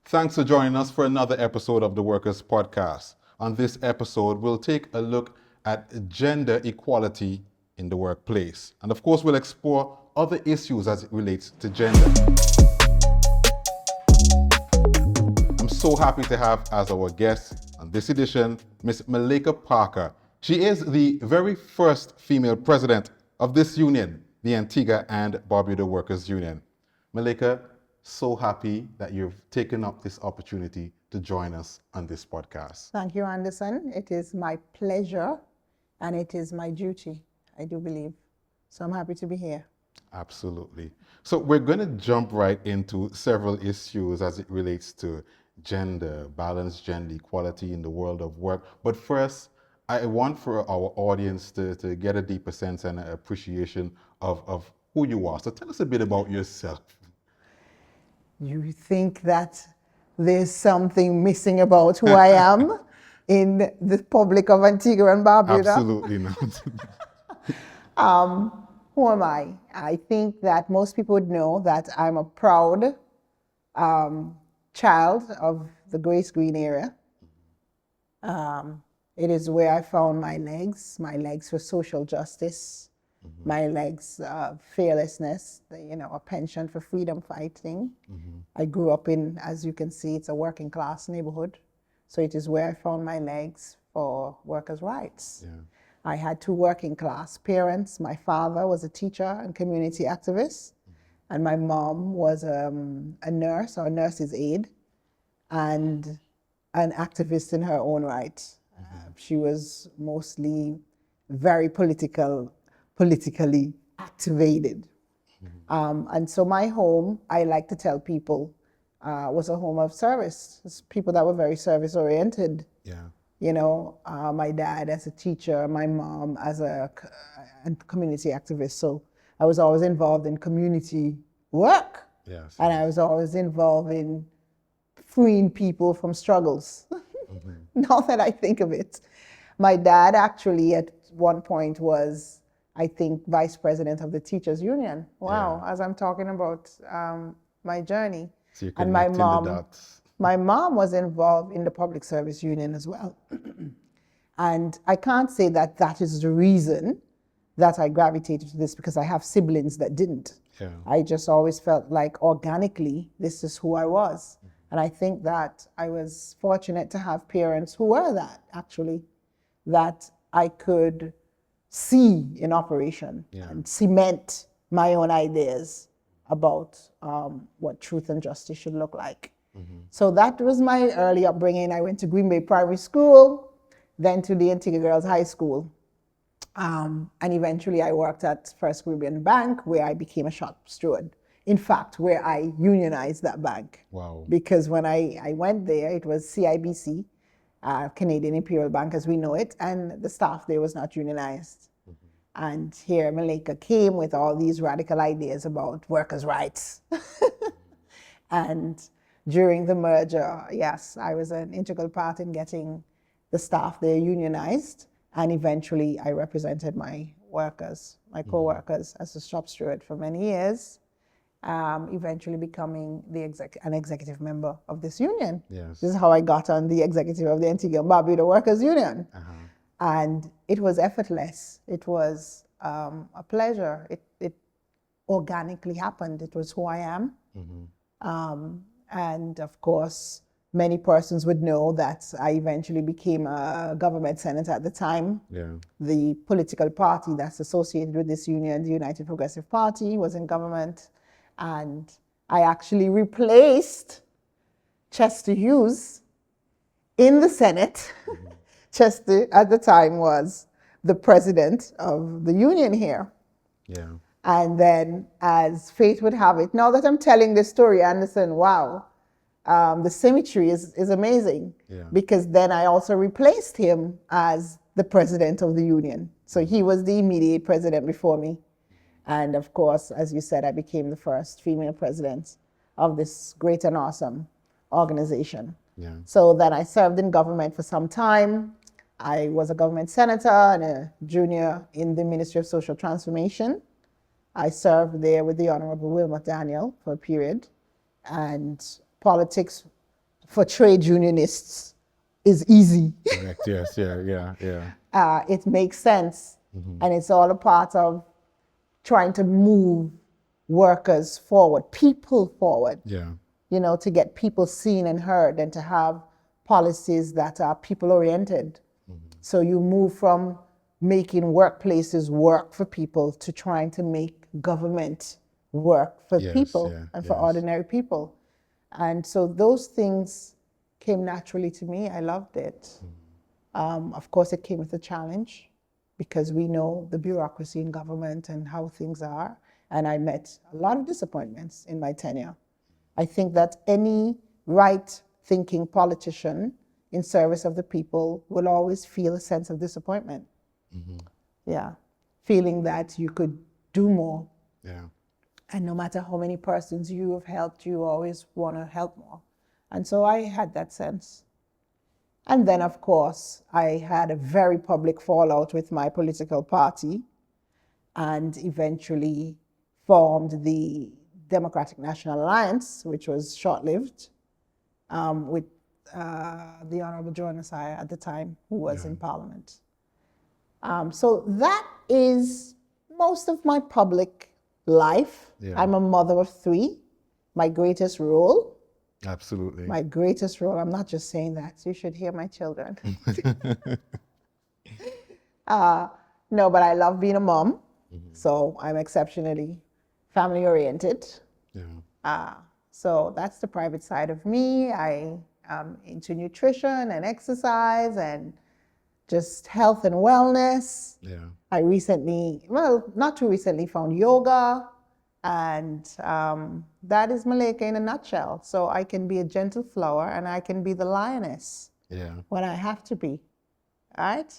Thanks for joining us for another episode of the Workers Podcast. On this episode, we'll take a look at gender equality in the workplace. And of course, we'll explore other issues as it relates to gender. I'm so happy to have as our guest on this edition, Ms. Malika Parker. She is the very first female president of this union, the Antigua and Barbuda Workers Union. Malika, so happy that you've taken up this opportunity to join us on this podcast. Thank you, Anderson. It is my pleasure and it is my duty, I do believe. So I'm happy to be here. Absolutely. So we're going to jump right into several issues as it relates to gender, balanced gender equality in the world of work. But first, I want for our audience to get a deeper sense and an appreciation of who you are. So tell us a bit about yourself. You think that there's something missing about who I am in the public of Antigua and Barbuda? Absolutely not. Who am I? I think that most people would know that I'm a proud child of the Grace Green area. It is where I found my legs for social justice, my legs of fearlessness, a penchant for freedom fighting. I grew up in, as you can see, it's a working class neighborhood. So it is where I found my legs for workers' rights. Yeah. I had two working class parents. My father was a teacher and community activist, and my mom was a nurse or a nurse's aide and an activist in her own right. She was mostly very politically activated. And so my home, I like to tell people, was a home of service. It's people that were very service oriented. Yeah. My dad as a teacher, my mom as a community activist. So I was always involved in community work. Yes. And I was always involved in freeing people from struggles. Now that I think of it. My dad actually at one point was, I think, vice president of the teachers union. Wow, yeah. As I'm talking about my journey. So and my mom was involved in the public service union as well. And I can't say that that is the reason that I gravitated to this, because I have siblings that didn't. Yeah. I just always felt like organically, this is who I was. And I think that I was fortunate to have parents who were that, actually, that I could see in operation and cement my own ideas about what truth and justice should look like. So that was my early upbringing. I went to Green Bay Primary School, then to the Antigua Girls High School. And eventually I worked at First Caribbean Bank, where I became a shop steward. In fact, where I unionized that bank. Wow. Because when I went there, it was CIBC, Canadian Imperial Bank as we know it, and the staff there was not unionized. And here Malika came with all these radical ideas about workers' rights. And during the merger, yes, I was an integral part in getting the staff there unionized. And eventually I represented my workers, my co-workers as a shop steward for many years. Eventually becoming an executive member of this union. Yes. This is how I got on the executive of the Antigua and Barbuda Workers Union. And it was effortless. It was a pleasure. It organically happened. It was who I am. And of course, many persons would know that I eventually became a government senator at the time. Yeah. The political party that's associated with this union, the United Progressive Party, was in government. And I actually replaced Chester Hughes in the Senate. Chester, at the time, was the president of the union here. Yeah. And then, as fate would have it, now that I'm telling this story, Anderson, wow, the symmetry is amazing. Yeah. Because then I also replaced him as the president of the union. So he was the immediate president before me. And of course, as you said, I became the first female president of this great and awesome organization. Yeah. So then I served in government for some time. I was a government senator and a junior in the Ministry of Social Transformation. I served there with the Honorable Wilmot Daniel for a period. And politics for trade unionists is easy. Correct. Yes. Yeah. It makes sense. And it's all a part of trying to move workers forward, people forward. Yeah. You know, to get people seen and heard and to have policies that are people oriented. So you move from making workplaces work for people to trying to make government work for people and for ordinary people. And so those things came naturally to me. I loved it. Of course, it came with a challenge because we know the bureaucracy in government and how things are. And I met a lot of disappointments in my tenure. I think that any right-thinking politician in service of the people will always feel a sense of disappointment. Yeah, feeling that you could do more. Yeah. And no matter how many persons you have helped, you always want to help more. And so I had that sense. And then, of course, I had a very public fallout with my political party and eventually formed the Democratic National Alliance, which was short-lived, with the Honorable Jonas Isaiah at the time, who was in Parliament. So that is most of my public life. Yeah. I'm a mother of 3. My greatest role. Absolutely. My greatest role. I'm not just saying that. You should hear my children. No, but I love being a mom. So I'm exceptionally family oriented. Yeah. So that's the private side of me. I am into nutrition and exercise and just health and wellness. Yeah. I recently, well, not too recently, found yoga. And that is Malika in a nutshell. So I can be a gentle flower and I can be the lioness when I have to be, right?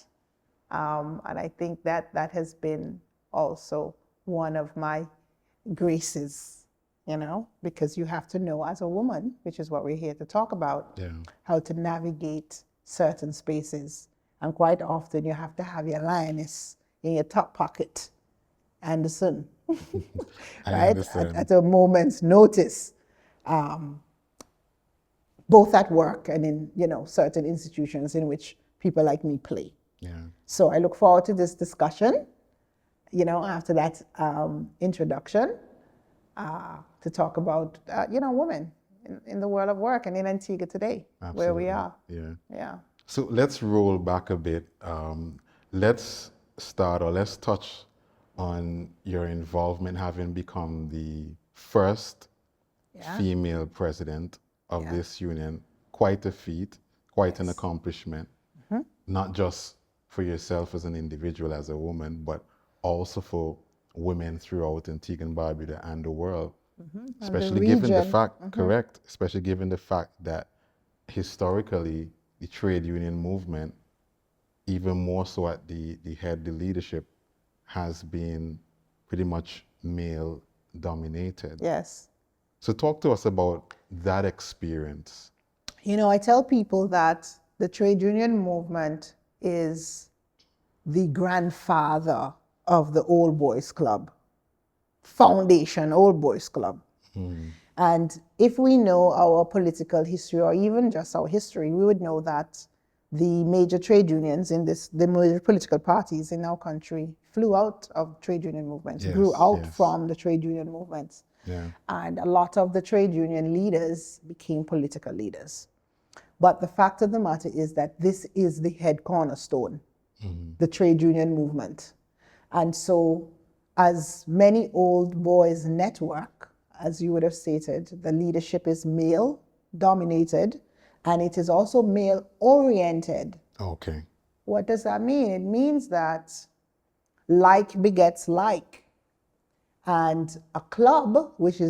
And I think that that has been also one of my graces, you know, because you have to know as a woman, which is what we're here to talk about, how to navigate certain spaces. And quite often you have to have your lioness in your top pocket and the sun, right? At a moment's notice, both at work and in, you know, certain institutions in which people like me play. Yeah. So I look forward to this discussion, you know, after that introduction, to talk about, you know, women in the world of work and in Antigua today, where we are. Yeah. So let's roll back a bit. Let's start, or let's touch on your involvement having become the first female president of this union. Quite a feat, quite an accomplishment, not just for yourself as an individual, as a woman, but also for women throughout Antigua and Barbuda and the world. Especially given the fact, correct, especially given the fact that historically the trade union movement, even more so at the head, the leadership, has been pretty much male dominated. Yes. So talk to us about that experience. You know, I tell people that the trade union movement is the grandfather of the Old Boys Club, foundation Old Boys Club. And if we know our political history, or even just our history, we would know that the major trade unions in this, the major political parties in our country flew out of trade union movements, grew out from the trade union movements. And a lot of the trade union leaders became political leaders. But the fact of the matter is that this is the head cornerstone, the trade union movement. And so as many old boys network, as you would have stated, the leadership is male dominated and it is also male oriented. Okay. What does that mean? It means that like begets like. And a club, which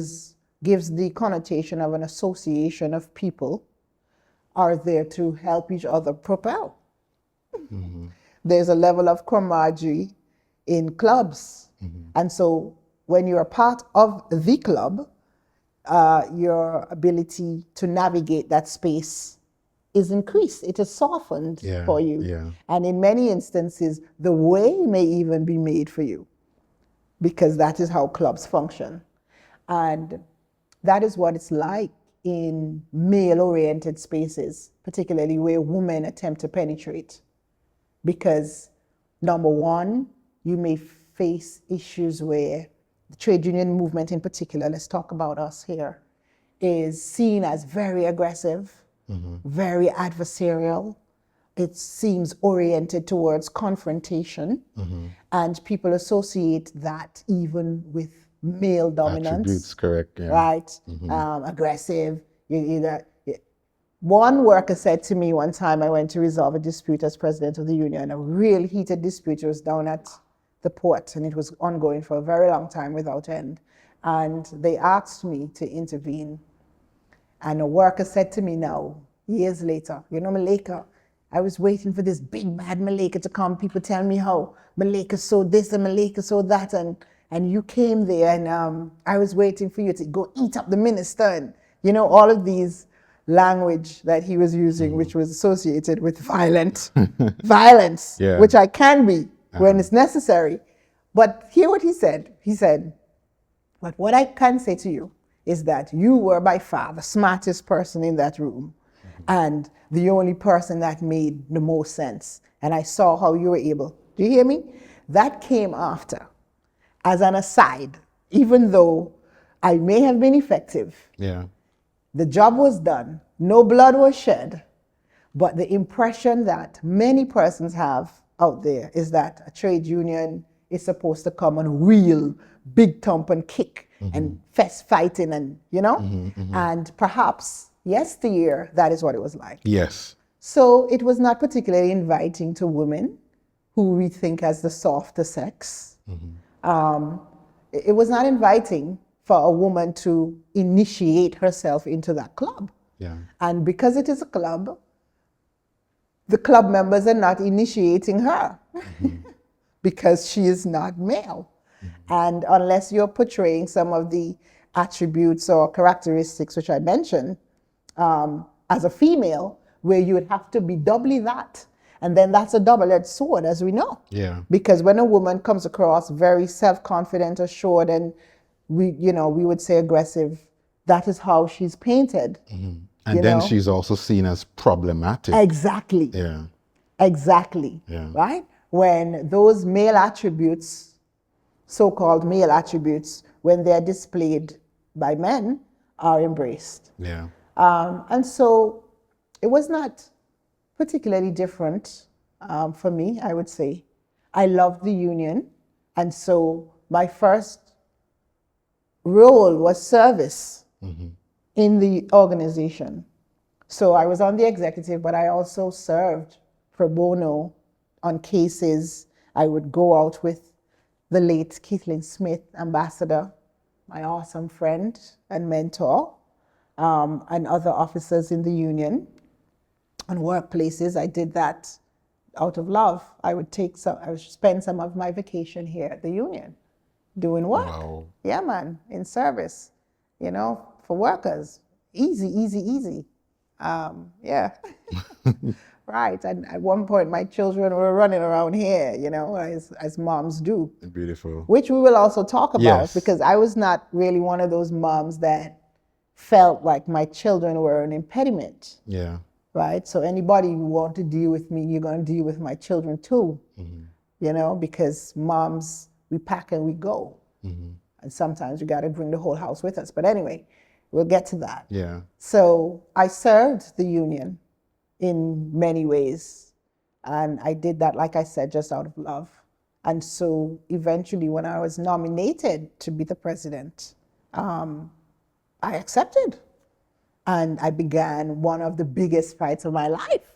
gives the connotation of an association of people, are there to help each other propel. There's a level of camaraderie in clubs. And so when you're a part of the club, your ability to navigate that space is increased. It is softened for you. And in many instances, the way may even be made for you, because that is how clubs function. And that is what it's like in male-oriented spaces, particularly where women attempt to penetrate. Because number one, you may face issues where the trade union movement in particular, let's talk about us here, is seen as very aggressive, very adversarial. It seems oriented towards confrontation, and people associate that even with male dominance. Attributes, correct, yeah. Right? Aggressive. One worker said to me one time, I went to resolve a dispute as president of the union, a real heated dispute. It was down at the port, and it was ongoing for a very long time without end. And they asked me to intervene. And a worker said to me now, years later, Malika, I was waiting for this big bad Malika to come. People tell me how Malika saw this and Malika saw that, and you came there, and I was waiting for you to go eat up the minister, and all of these language that he was using, which was associated with violence, Yeah. which I can be when it's necessary. But hear what he said. He said, but what I can say to you is that you were by far the smartest person in that room, and the only person that made the most sense. And I saw how you were able. Do you hear me? That came after, as an aside, even though I may have been effective. Yeah. The job was done. No blood was shed. But the impression that many persons have out there is that a trade union is supposed to come and wheel, big thump and kick and fist fighting and, and perhaps yesteryear, that is what it was like. Yes. So it was not particularly inviting to women who we think as the softer sex. It was not inviting for a woman to initiate herself into that club. Yeah. And because it is a club, the club members are not initiating her because she is not male. And unless you're portraying some of the attributes or characteristics which I mentioned as a female, where you would have to be doubly that. And then that's a double-edged sword, as we know. Yeah. Because when a woman comes across very self-confident, assured, and we would say aggressive, that is how she's painted. And then she's also seen as problematic. Exactly. Yeah. Exactly. Yeah. Right? When those male attributes, so-called male attributes, when they're displayed by men, are embraced. Yeah. And so it was not particularly different for me, I would say. I loved the union. And so my first role was service in the organization. So I was on the executive, but I also served pro bono on cases. I would go out with the late Kathleen Smith, ambassador, my awesome friend and mentor, and other officers in the union on workplaces. I did that out of love. I would spend some of my vacation here at the union doing work. Wow. Yeah, man, in service, for workers. Easy, easy, easy. Yeah. Right. And at one point, my children were running around here, as moms do. Beautiful. Which we will also talk about, Yes. because I was not really one of those moms that felt like my children were an impediment. Yeah. Right? So anybody who want to deal with me, you're going to deal with my children too. Because moms, we pack and we go. And sometimes we got to bring the whole house with us. But anyway, we'll get to that. Yeah. So I served the union in many ways. And I did that, like I said, just out of love. And so eventually when I was nominated to be the president, I accepted. And I began one of the biggest fights of my life.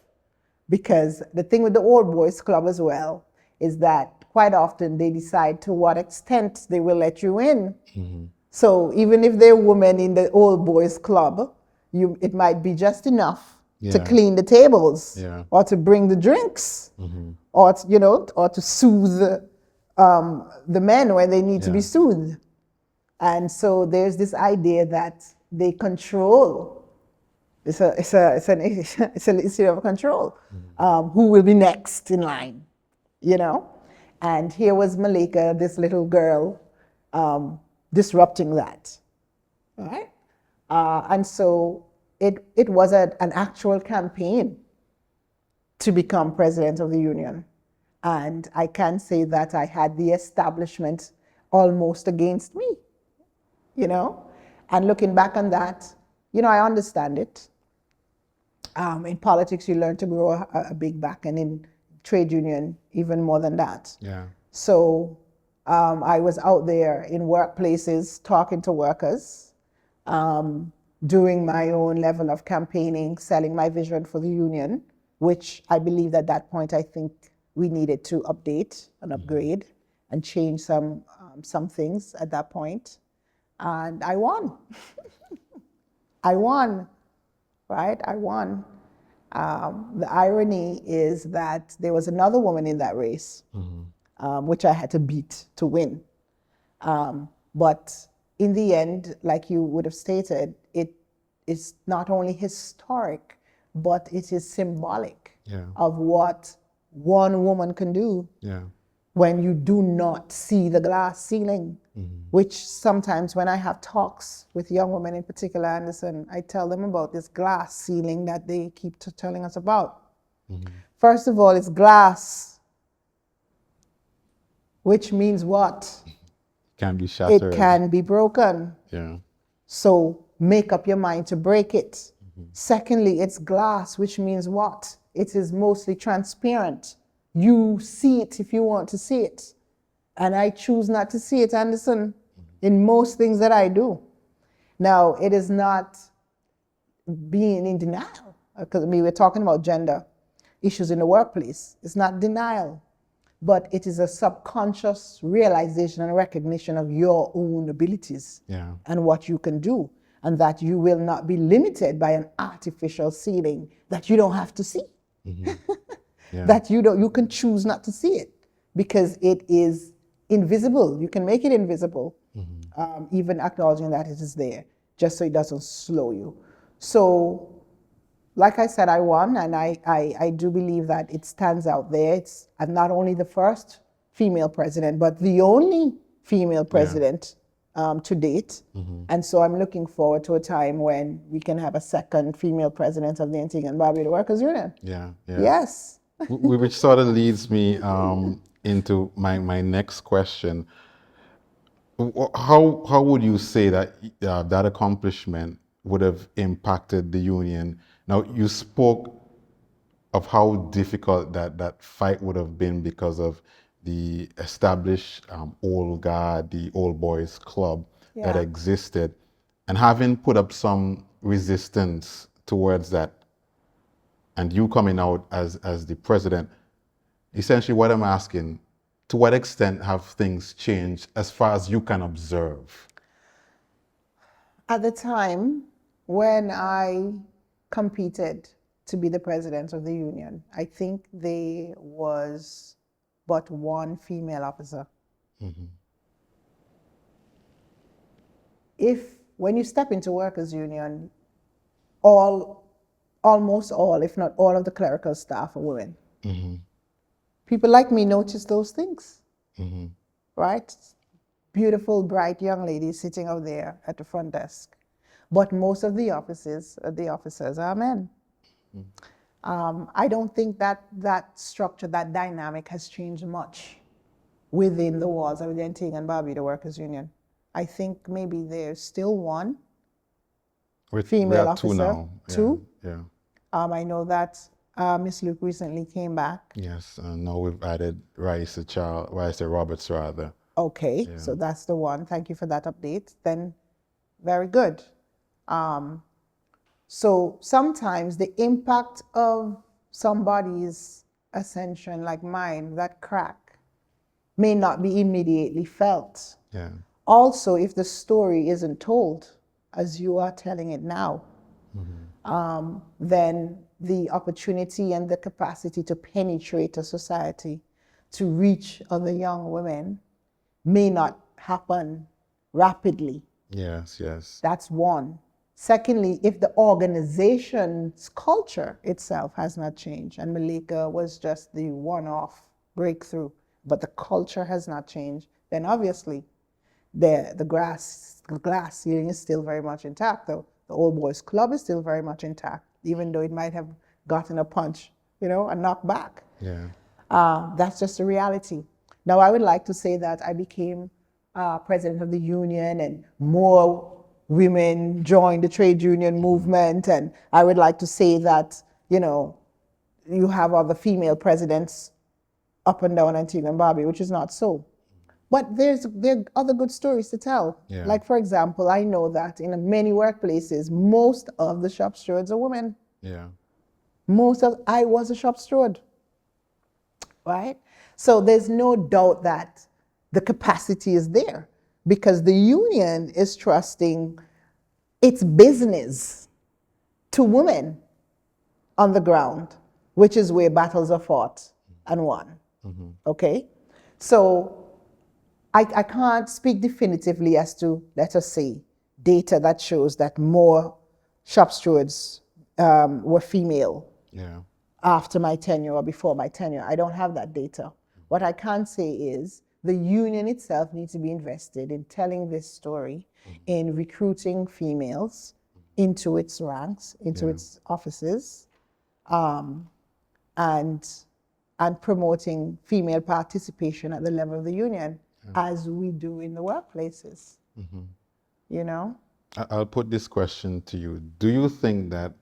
Because the thing with the old boys club as well is that quite often they decide to what extent they will let you in. So even if they're women in the old boys club, it might be just enough to clean the tables, or to bring the drinks, or to soothe the men when they need to be soothed. And so there's this idea that they control. It's an issue of control. Who will be next in line, And here was Malika, this little girl, disrupting that, right? And so it was an actual campaign to become president of the union. And I can say that I had the establishment almost against me, you know? And looking back on that, you know, I understand it. In politics, you learn to grow a big back, and in trade union, even more than that. Yeah. So I was out there in workplaces talking to workers, doing my own level of campaigning, selling my vision for the union, which I believe at that point I think we needed to update and upgrade and change some things at that point. And I won. I won, right? I won. The irony is that there was another woman in that race, which I had to beat to win. But in the end, like you would have stated, it is not only historic, but it is symbolic of what one woman can do when you do not see the glass ceiling, which sometimes when I have talks with young women in particular, Anderson, I tell them about this glass ceiling that they keep telling us about. First of all, it's glass, which means what? Can be shattered. It can be broken. Yeah. So make up your mind to break it. Secondly, it's glass, which means what? It is mostly transparent. You see it if you want to see it. And I choose not to see it, Anderson, in most things that I do. Now, it is not being in denial, because we're talking about gender issues in the workplace. It's not denial, but it is a subconscious realization and recognition of your own abilities and what you can do, and that you will not be limited by an artificial ceiling that you don't have to see. That you can choose not to see it because it is invisible. You can make it invisible, even acknowledging that it is there, just so it doesn't slow you. So, like I said, I won, and I do believe that it stands out there. I'm not only the first female president, but the only female president to date. And so I'm looking forward to a time when we can have a second female president of the Antigua and Barbuda Workers Union. Yes. Which sort of leads me into my next question. How would you say that that accomplishment would have impacted the union? Now, you spoke of how difficult that fight would have been because of the established old guard, the old boys club that existed, and having put up some resistance towards that, and you coming out as the president. Essentially, what I'm asking, to what extent have things changed as far as you can observe? At the time when I competed to be the president of the union, I think there was but one female officer. When you step into workers' union, almost all, if not all of the clerical staff are women. People like me notice those things, right? Beautiful, bright young ladies sitting out there at the front desk. But most of the officers are men. I don't think that structure, that dynamic has changed much within the walls of the Antigua and Barbuda Workers Union. I think maybe there's still one female officer. Two now. Two? Yeah. I know that Miss Luke recently came back. Yes, and now we've added Raisa Roberts rather. Okay, so that's the one. Thank you for that update. Then, very good. So sometimes the impact of somebody's ascension, like mine, that crack, may not be immediately felt. Also, if the story isn't told as you are telling it now, then the opportunity and the capacity to penetrate a society, to reach other young women, may not happen rapidly. Yes. That's one. Secondly, if the organization's culture itself has not changed, and Malika was just the one-off breakthrough, but the culture has not changed, then obviously the glass ceiling is still very much intact, though. The Old Boys Club is still very much intact, even though it might have gotten a punch, a knock back. Yeah. That's just a reality. Now, I would like to say that I became president of the union and more women joined the trade union movement. And I would like to say that, you have other female presidents up and down Antigua and Barbuda, which is not so. But there are other good stories to tell. Yeah. Like, for example, I know that in many workplaces, most of the shop stewards are women. Yeah. I was a shop steward, right? So there's no doubt that the capacity is there because the union is trusting its business to women on the ground, which is where battles are fought and won. Mm-hmm. Okay? So I can't speak definitively as to, let us say, data that shows that more shop stewards were female after my tenure or before my tenure. I don't have that data. What I can say is the union itself needs to be invested in telling this story, in recruiting females into its ranks, into its offices, and promoting female participation at the level of the union, as we do in the workplaces. Mm-hmm. I'll put this question to you. Do you think that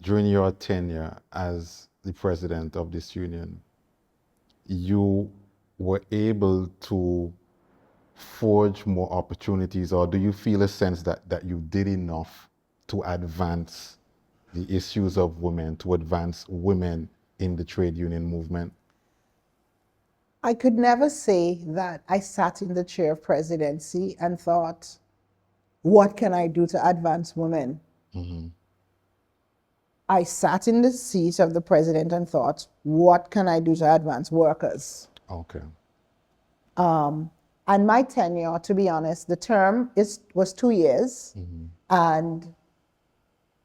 during your tenure as the president of this union, you were able to forge more opportunities, or do you feel a sense that you did enough to advance the issues of women, to advance women in the trade union movement? I could never say that I sat in the chair of presidency and thought, what can I do to advance women? Mm-hmm. I sat in the seat of the president and thought, what can I do to advance workers? Okay. And my tenure, to be honest, the term was 2 years, and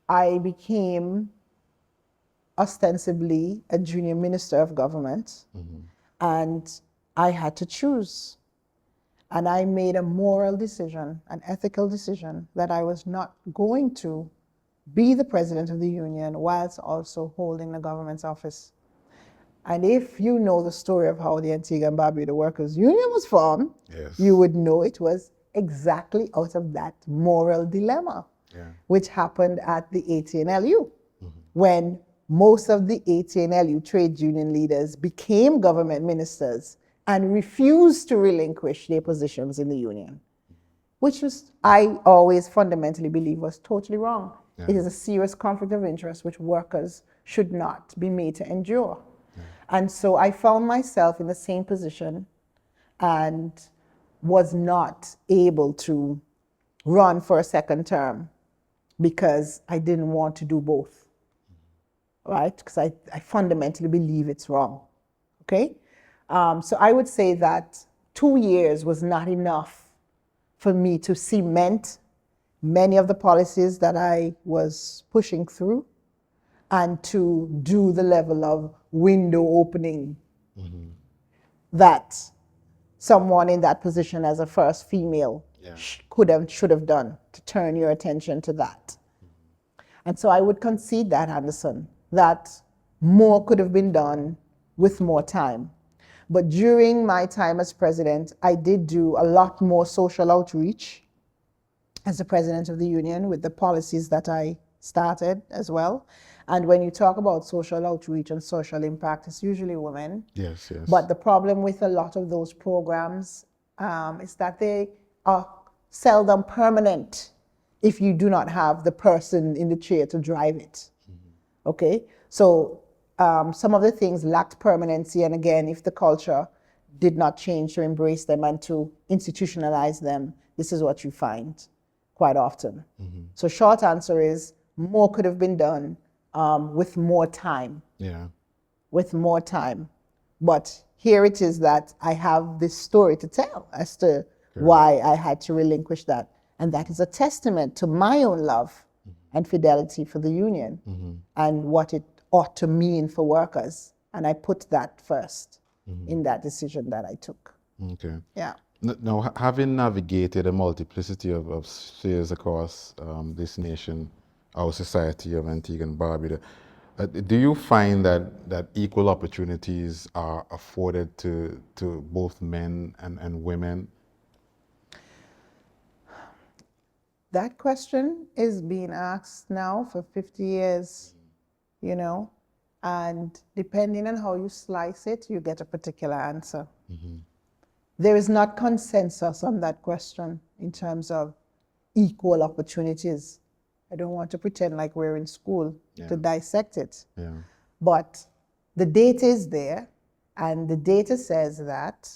I became ostensibly a junior minister of government, and I had to choose. And I made a moral decision, an ethical decision, that I was not going to be the president of the union whilst also holding the government's office. And if you know the story of how the Antigua and Barbuda Workers Union was formed, you would know it was exactly out of that moral dilemma, which happened at the ATNLU, when most of the ATNLU trade union leaders became government ministers and refused to relinquish their positions in the union, which was, I always fundamentally believe, was totally wrong. It is a serious conflict of interest which workers should not be made to endure. And so I found myself in the same position and was not able to run for a second term because I didn't want to do both, right? Because I fundamentally believe it's wrong, okay? So I would say that 2 years was not enough for me to cement many of the policies that I was pushing through and to do the level of window opening that someone in that position as a first female should have done, to turn your attention to that. And so I would concede that, Anderson, that more could have been done with more time. But during my time as president, I did do a lot more social outreach as the president of the union with the policies that I started as well. And when you talk about social outreach and social impact, it's usually women. Yes, yes. But the problem with a lot of those programs is that they are seldom permanent if you do not have the person in the chair to drive it. Okay? So some of the things lacked permanency, and again, if the culture did not change to embrace them and to institutionalize them, this is what you find quite often. So short answer is, more could have been done with more time. With more time. But here it is that I have this story to tell as to why I had to relinquish that. And that is a testament to my own love and fidelity for the union and what it ought to mean for workers. And I put that first in that decision that I took. Okay. Yeah. Now, having navigated a multiplicity of spheres across this nation, our society of Antigua and Barbuda, do you find that equal opportunities are afforded to both men and women? That question is being asked now for 50 years, you know, and depending on how you slice it, you get a particular answer. There is not consensus on that question in terms of equal opportunities. I don't want to pretend like we're in school to dissect it. Yeah. But the data is there, and the data says that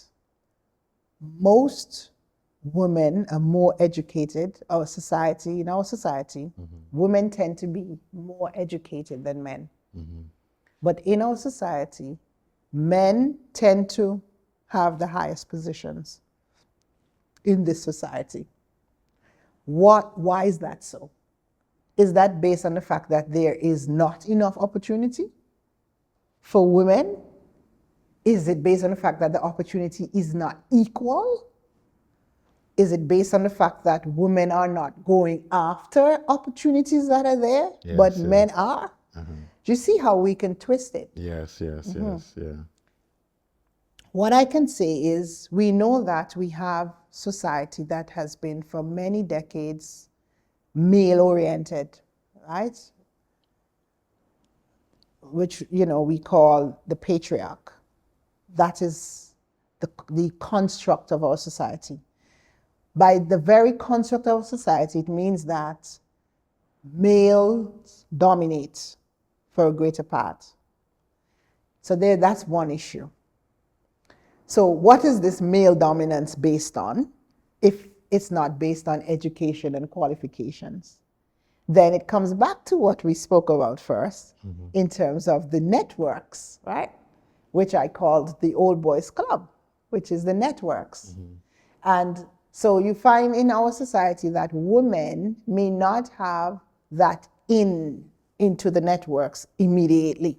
most women are more educated. In our society, women tend to be more educated than men. But in our society, men tend to have the highest positions in this society. Why is that so? Is that based on the fact that there is not enough opportunity for women? Is it based on the fact that the opportunity is not equal? Is it based on the fact that women are not going after opportunities that are there, but men are? Do you see how we can twist it? Yes, yeah. What I can say is we know that we have society that has been for many decades male-oriented, right? Which, we call the patriarch. That is the construct of our society. By the very construct of society, it means that males dominate for a greater part. So that's one issue. So what is this male dominance based on? If it's not based on education and qualifications, then it comes back to what we spoke about first in terms of the networks, right? Which I called the old boys club, which is the networks. And so you find in our society that women may not have that into the networks immediately.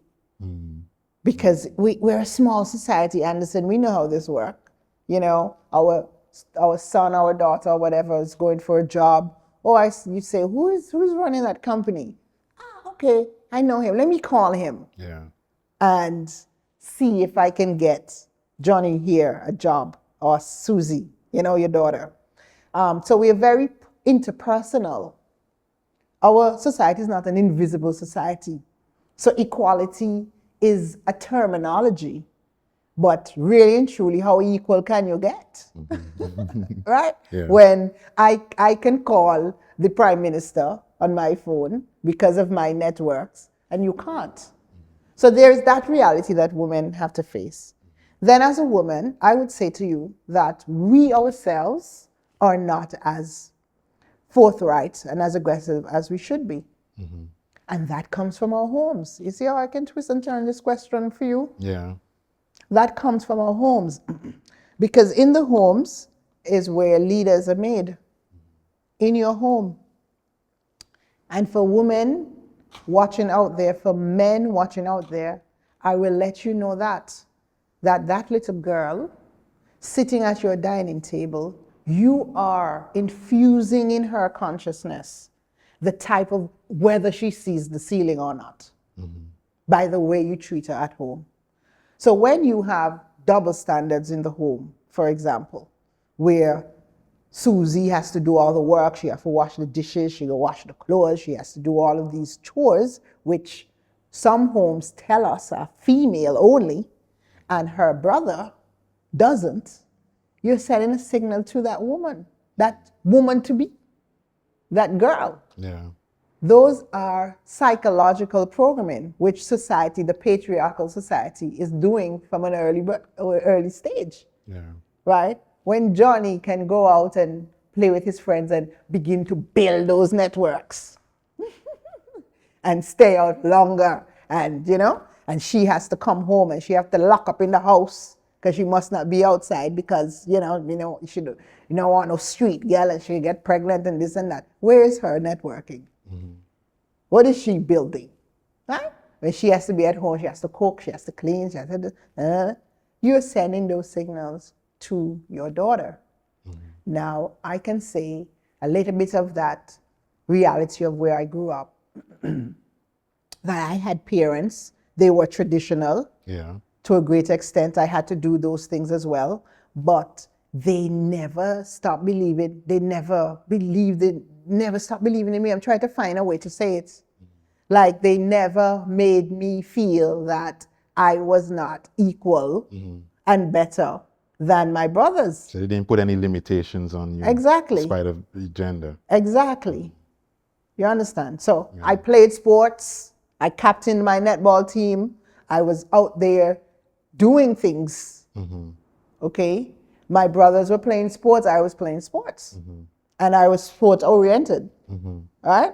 Because we're a small society, Anderson, we know how this works. Our son, our daughter, or whatever is going for a job. You say, who's running that company? Okay, I know him. Let me call him. Yeah. And see if I can get Johnny here a job, or Susie, your daughter. So we are very interpersonal. Our society is not an invisible society. So equality is a terminology, but really and truly, how equal can you get? Right? Yeah. When I can call the Prime Minister on my phone because of my networks, and you can't. So there's that reality that women have to face. Then as a woman, I would say to you that we ourselves are not as forthright and as aggressive as we should be. And that comes from our homes. You see how I can twist and turn this question for you? Yeah. That comes from our homes. Because in the homes is where leaders are made. In your home. And for women watching out there, for men watching out there, I will let you know that little girl sitting at your dining table, you are infusing in her consciousness the type of whether she sees the ceiling or not by the way you treat her at home. So when you have double standards in the home, for example, where Susie has to do all the work, she has to wash the dishes, she will wash the clothes, she has to do all of these chores, which some homes tell us are female only, and her brother doesn't, you're sending a signal to that woman to be, that girl. Yeah. Those are psychological programming, which society, the patriarchal society, is doing from an early stage. Yeah. Right? When Johnny can go out and play with his friends and begin to build those networks and stay out longer, and and she has to come home and she has to lock up in the house because she must not be outside because she don't want no street girl and she'll get pregnant and this and that. Where is her networking? What is she building? Right? When she has to be at home, she has to cook, she has to clean, she has to you're sending those signals to your daughter. Now, I can say a little bit of that reality of where I grew up, that I had parents, they were traditional. Yeah. To a great extent, I had to do those things as well, but they never stopped believing. They never believed it, never stopped believing in me. I'm trying to find a way to say it. Like they never made me feel that I was not equal and better than my brothers. So they didn't put any limitations on you. Exactly. In spite of the gender. Exactly. You understand? So I played sports. I captained my netball team. I was out there doing things. Okay? My brothers were playing sports. I was playing sports. And I was sport oriented. Right?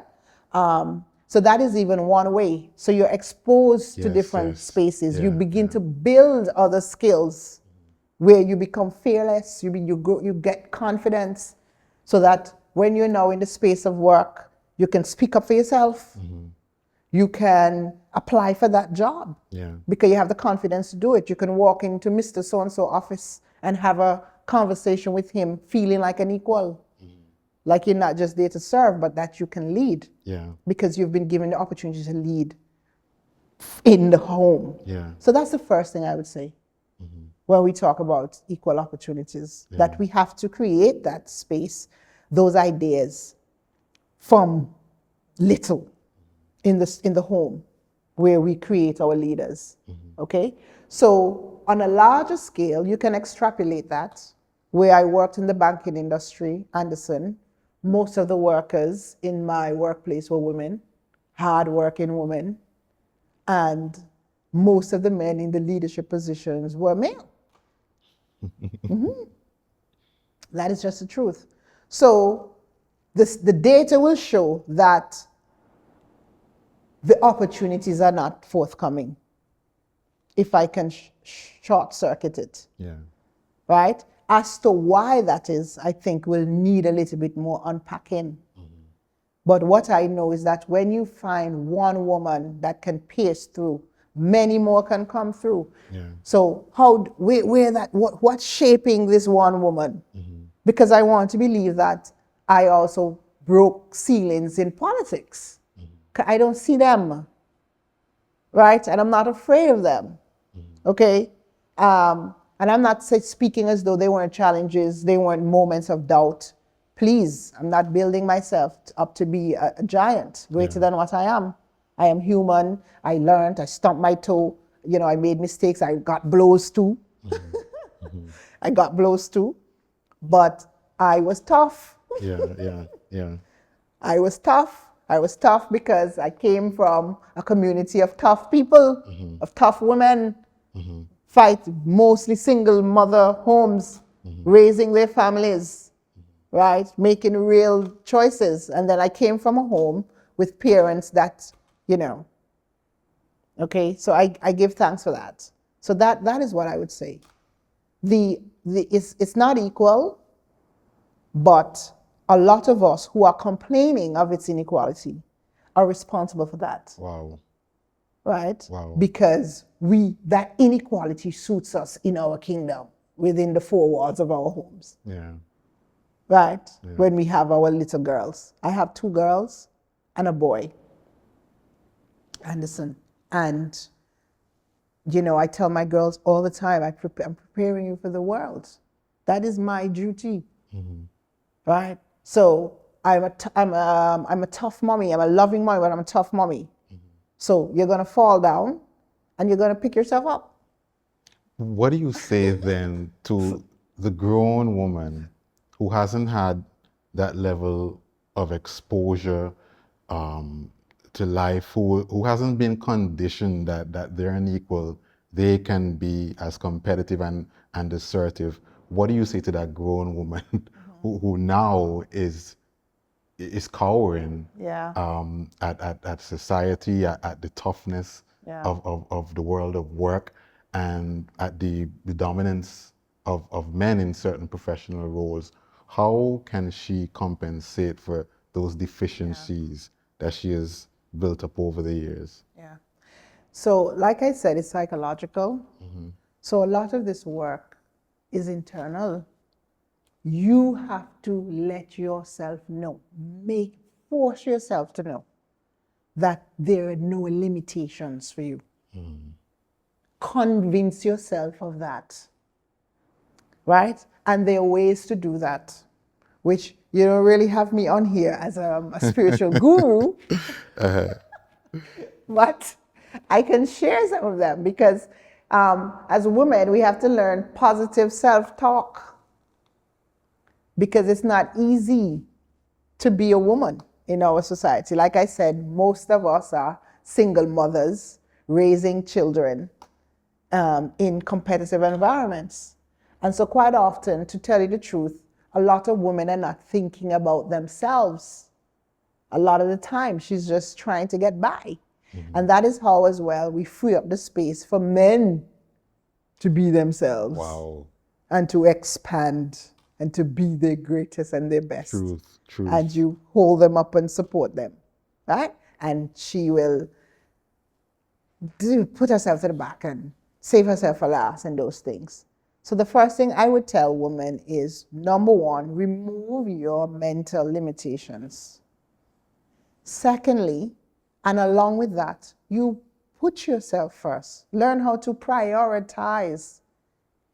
So that is even one way. So you're exposed to different spaces. You begin to build other skills where you become fearless, you get confidence, so that when you're now in the space of work, you can speak up for yourself. You can apply for that job because you have the confidence to do it. You can walk into Mr. So-and-so office and have a conversation with him feeling like an equal. Like you're not just there to serve, but that you can lead. Because you've been given the opportunity to lead in the home. So that's the first thing I would say when we talk about equal opportunities, that we have to create that space, those ideas from little in the home where we create our leaders. Okay? So on a larger scale, you can extrapolate that. Where I worked in the banking industry, Anderson, most of the workers in my workplace were women, hard-working women, and most of the men in the leadership positions were male. That is just the truth. So the data will show that the opportunities are not forthcoming, if I can short circuit it. Right? As to why that is, I think we'll need a little bit more unpacking. But what I know is that when you find one woman that can pierce through, many more can come through. So what's shaping this one woman? Because I want to believe that I also broke ceilings in politics. I don't see them, right? And I'm not afraid of them, okay? And I'm not speaking as though they weren't challenges, they weren't moments of doubt. Please, I'm not building myself up to be a giant greater than what I am. I am human. I learned. I stumped my toe. You know, I made mistakes. I got blows too. I got blows too. But I was tough. I was tough. I was tough because I came from a community of tough people, of tough women, fight mostly single mother homes, raising their families, right? Making real choices. And then I came from a home with parents that, you know, okay, so I give thanks for that. So that is what I would say. It's not equal, but a lot of us who are complaining of its inequality are responsible for that. Right? Because that inequality suits us in our kingdom, within the four walls of our homes. Right? When we have our little girls. I have 2 girls and a boy, Anderson. And, you know, I tell my girls all the time, I'm preparing you for the world. That is my duty. Right? So I'm a tough mommy. I'm a loving mommy, but I'm a tough mommy. So you're going to fall down and you're going to pick yourself up. What do you say then to the grown woman who hasn't had that level of exposure to life, who hasn't been conditioned that they're unequal, they can be as competitive and assertive? What do you say to that grown woman who now is cowering at society, at the toughness of the world of work, and at the dominance of men in certain professional roles? How can she compensate for those deficiencies that she has built up over the years? So like I said, it's psychological. So a lot of this work is internal. You have to let yourself know, force yourself to know that there are no limitations for you. Convince yourself of that, right? And there are ways to do that, which you don't really have me on here as a spiritual guru, but I can share some of them because as women, we have to learn positive self-talk because it's not easy to be a woman in our society. Like I said, most of us are single mothers raising children in competitive environments. And so quite often, to tell you the truth, a lot of women are not thinking about themselves. A lot of the time, she's just trying to get by. And that is how, as well, we free up the space for men to be themselves. Wow. And to expand and to be their greatest and their best. Truth. And you hold them up and support them, right? And she will put herself to the back and save herself for last and those things. So the first thing I would tell women is, number one, remove your mental limitations. Secondly, and along with that, you put yourself first. Learn how to prioritize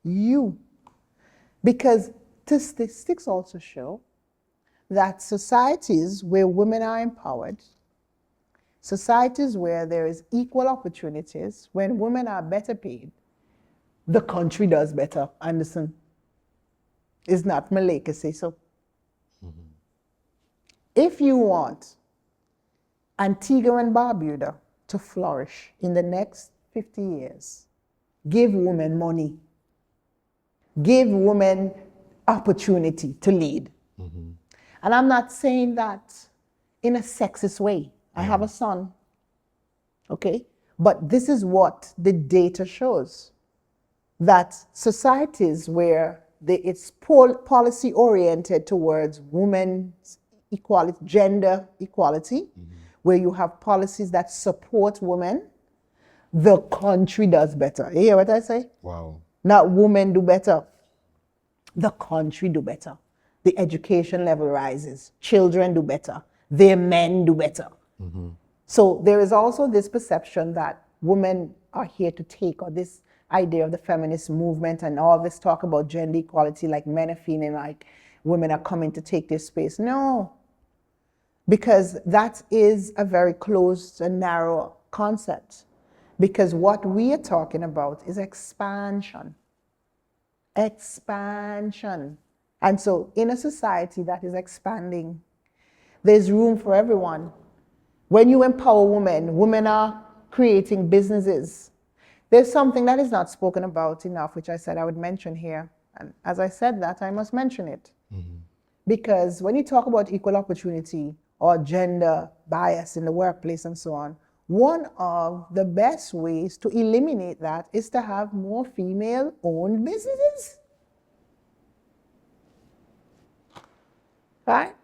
you. Because statistics also show that societies where women are empowered, societies where there is equal opportunities, when women are better paid, the country does better. Anderson. It's not Malika say so. If you want Antigua and Barbuda to flourish in the next 50 years, give women money. Give women opportunity to lead. And I'm not saying that in a sexist way. I have a son, okay? But this is what the data shows. That societies where it's policy oriented towards women's equality, gender equality, where you have policies that support women, the country does better. You hear what I say? Wow. Not women do better. The country do better. The education level rises. Children do better. Their men do better. So there is also this perception that women are here to take, or this idea of the feminist movement and all this talk about gender equality, like men are feeling like women are coming to take their space. No, because that is a very closed and narrow concept. Because what we are talking about is expansion. Expansion. And so in a society that is expanding, there's room for everyone. When you empower women, women are creating businesses. There's something that is not spoken about enough, which I said I would mention here. And as I said that, I must mention it. Because when you talk about equal opportunity or gender bias in the workplace and so on, one of the best ways to eliminate that is to have more female-owned businesses. Right?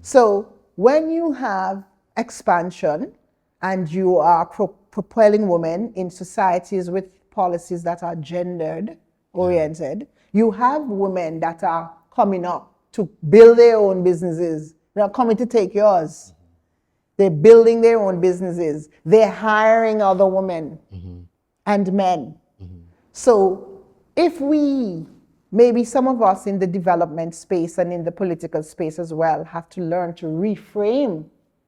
So when you have expansion and you are propelling women in societies with policies that are gendered oriented, you have women that are coming up to build their own businesses. They're not coming to take yours. They're building their own businesses. They're hiring other women and men. So if we, maybe some of us in the development space and in the political space as well, have to learn to reframe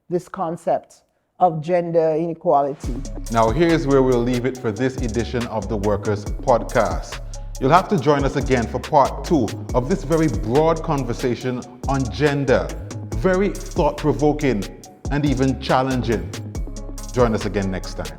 this concept of gender inequality. Now here's where we'll leave it for this edition of the Workers Podcast. You'll have to join us again for part 2 of this very broad conversation on gender. Very thought-provoking and even challenging. Join us again next time.